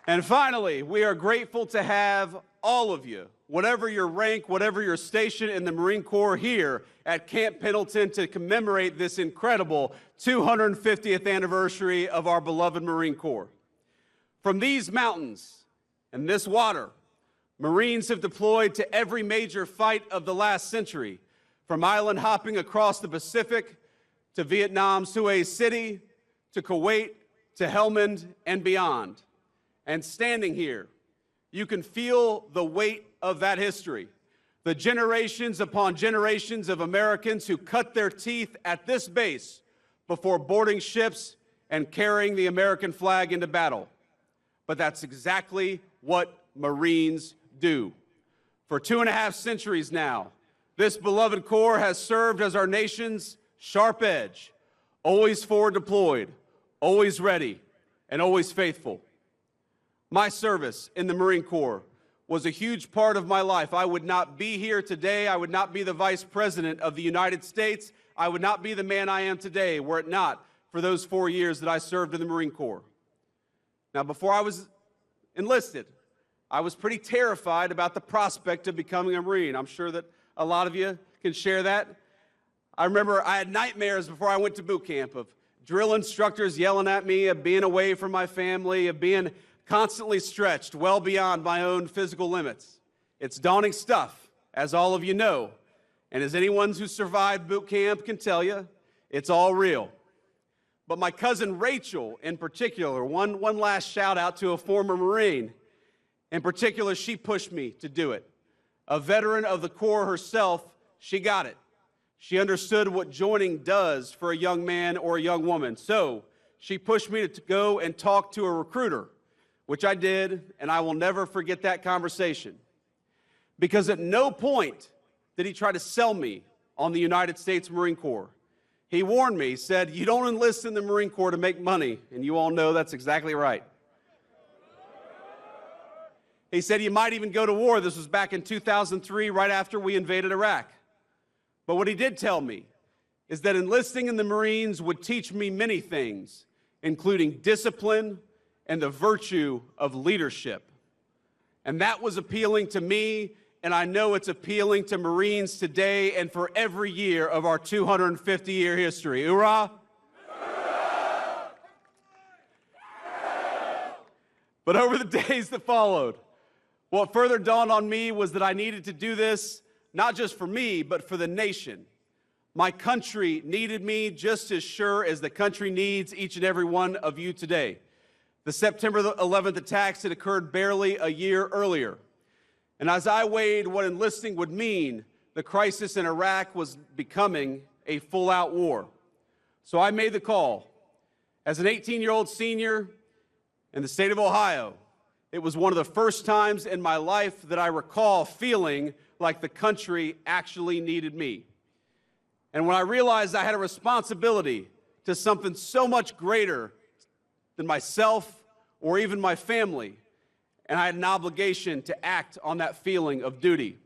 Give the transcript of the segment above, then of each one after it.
And finally, we are grateful to have all of you, whatever your rank, whatever your station in the Marine Corps, here at Camp Pendleton to commemorate this incredible 250th anniversary of our beloved Marine Corps. From these mountains and this water, Marines have deployed to every major fight of the last century, from island hopping across the Pacific to Vietnam's Hue City, to Kuwait, to Helmand and beyond. And standing here, you can feel the weight of that history. The generations upon generations of Americans who cut their teeth at this base before boarding ships and carrying the American flag into battle. But that's exactly what Marines do. For 2.5 centuries now, this beloved Corps has served as our nation's sharp edge, always forward deployed, always ready, and always faithful. My service in the Marine Corps was a huge part of my life. I would not be here today. I would not be the Vice President of the United States. I would not be the man I am today were it not for those 4 years that I served in the Marine Corps. Now, before I was enlisted, I was pretty terrified about the prospect of becoming a Marine. I'm sure that a lot of you can share that. I remember I had nightmares before I went to boot camp of drill instructors yelling at me, of being away from my family, of being constantly stretched well beyond my own physical limits. It's daunting stuff, as all of you know, and as anyone who survived boot camp can tell you, it's all real. But my cousin Rachel, in particular, one last shout out to a former Marine. In particular, she pushed me to do it. A veteran of the Corps herself, she got it. She understood what joining does for a young man or a young woman. So she pushed me to go and talk to a recruiter, which I did, and I will never forget that conversation. Because at no point did he try to sell me on the United States Marine Corps. He warned me, he said, "You don't enlist in the Marine Corps to make money," and you all know that's exactly right. He said, "You might even go to war." This was back in 2003, right after we invaded Iraq. But what he did tell me is that enlisting in the Marines would teach me many things, including discipline and the virtue of leadership. And that was appealing to me, and I know it's appealing to Marines today and for every year of our 250-year history. Hoorah! But over the days that followed, what further dawned on me was that I needed to do this not just for me, but for the nation. My country needed me just as sure as the country needs each and every one of you today. The September 11th attacks had occurred barely a year earlier. And as I weighed what enlisting would mean, the crisis in Iraq was becoming a full-out war. So I made the call. As an 18-year-old senior in the state of Ohio, it was one of the first times in my life that I recall feeling like the country actually needed me. And when I realized I had a responsibility to something so much greater than myself or even my family, and I had an obligation to act on that feeling of duty.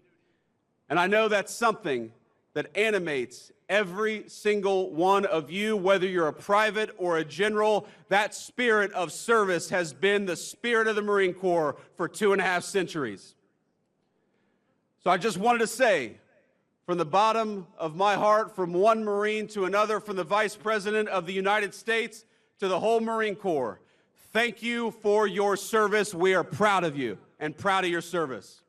And I know that's something that animates every single one of you, whether you're a private or a general. That spirit of service has been the spirit of the Marine Corps for 2.5 centuries. So I just wanted to say, from the bottom of my heart, from one Marine to another, from the Vice President of the United States to the whole Marine Corps, thank you for your service. We are proud of you and proud of your service.